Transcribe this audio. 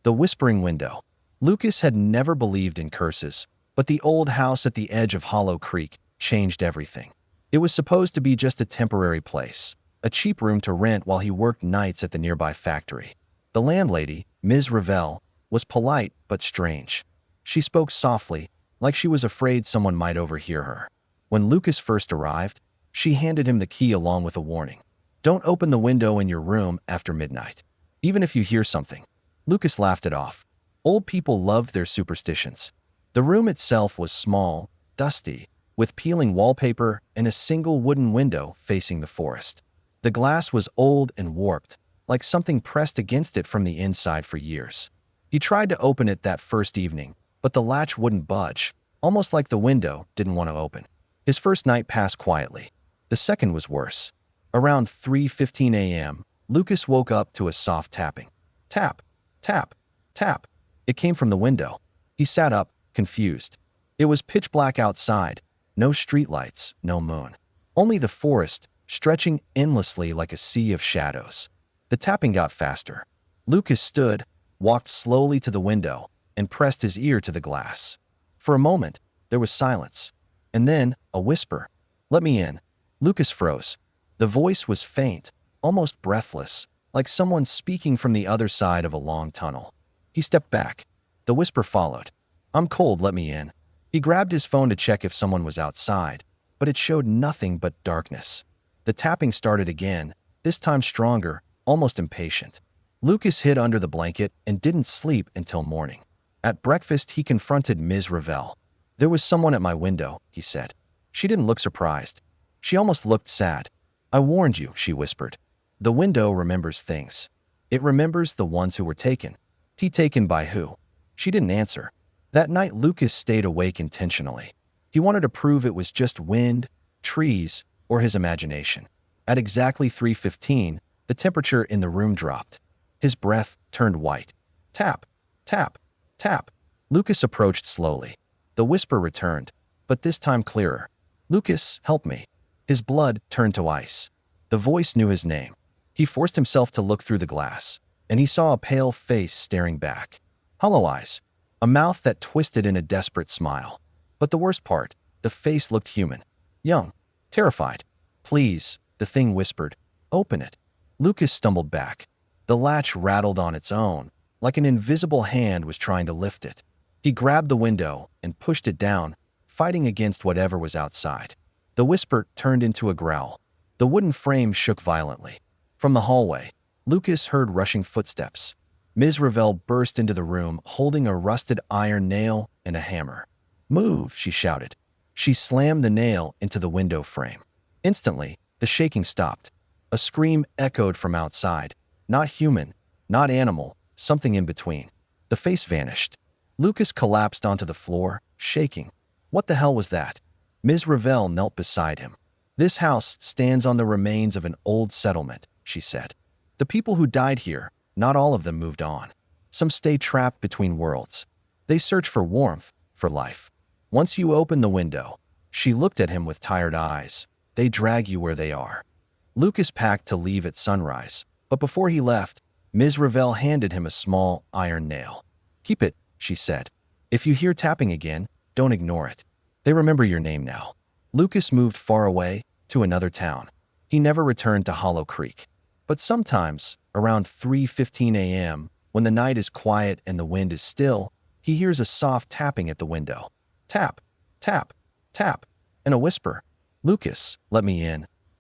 The Whispering Window. Lucas had never believed in curses, but the old house at the edge of Hollow Creek changed everything. It was supposed to be just a temporary place, a cheap room to rent while he worked nights at the nearby factory. The landlady, Ms. Ravel, was polite but strange. She spoke softly, like she was afraid someone might overhear her. When Lucas first arrived, she handed him the key along with a warning. Don't open the window in your room after midnight, even if you hear something. Lucas laughed it off. Old people loved their superstitions. The room itself was small, dusty, with peeling wallpaper and a single wooden window facing the forest. The glass was old and warped, like something pressed against it from the inside for years. He tried to open it that first evening, but the latch wouldn't budge, almost like the window didn't want to open. His first night passed quietly. The second was worse. Around 3:15 a.m., Lucas woke up to a soft tapping. Tap, tap, tap. It came from the window. He sat up, confused. It was pitch black outside. No streetlights, no moon. Only the forest, stretching endlessly like a sea of shadows. The tapping got faster. Lucas stood, walked slowly to the window, and pressed his ear to the glass. For a moment, there was silence. And then, a whisper. Let me in. Lucas froze. The voice was faint, almost breathless, like someone speaking from the other side of a long tunnel. He stepped back. The whisper followed. I'm cold, let me in. He grabbed his phone to check if someone was outside, but it showed nothing but darkness. The tapping started again, this time stronger, almost impatient. Lucas hid under the blanket and didn't sleep until morning. At breakfast, he confronted Ms. Ravel. There was someone at my window, he said. She didn't look surprised. She almost looked sad. I warned you, she whispered. The window remembers things. It remembers the ones who were taken. Taken by who? She didn't answer. That night, Lucas stayed awake intentionally. He wanted to prove it was just wind, trees, or his imagination. At exactly 3:15, the temperature in the room dropped. His breath turned white. Tap, tap, tap. Lucas approached slowly. The whisper returned, but this time clearer. Lucas, help me. His blood turned to ice. The voice knew his name. He forced himself to look through the glass, and he saw a pale face staring back. Hollow eyes. A mouth that twisted in a desperate smile. But the worst part, the face looked human. Young. Terrified. Please, the thing whispered. Open it. Lucas stumbled back. The latch rattled on its own, like an invisible hand was trying to lift it. He grabbed the window and pushed it down, fighting against whatever was outside. The whisper turned into a growl. The wooden frame shook violently. From the hallway, Lucas heard rushing footsteps. Ms. Ravel burst into the room, holding a rusted iron nail and a hammer. Move, she shouted. She slammed the nail into the window frame. Instantly, the shaking stopped. A scream echoed from outside. Not human, not animal, something in between. The face vanished. Lucas collapsed onto the floor, shaking. What the hell was that? Ms. Ravel knelt beside him. This house stands on the remains of an old settlement, she said. The people who died here, not all of them moved on. Some stay trapped between worlds. They search for warmth, for life. Once you open the window, she looked at him with tired eyes. They drag you where they are. Lucas packed to leave at sunrise, but before he left, Ms. Ravel handed him a small iron nail. Keep it, she said. If you hear tapping again, don't ignore it. They remember your name now. Lucas moved far away, to another town. He never returned to Hollow Creek. But sometimes, around 3:15 a.m., when the night is quiet and the wind is still, he hears a soft tapping at the window. Tap, tap, tap, and a whisper. Lucas, let me in.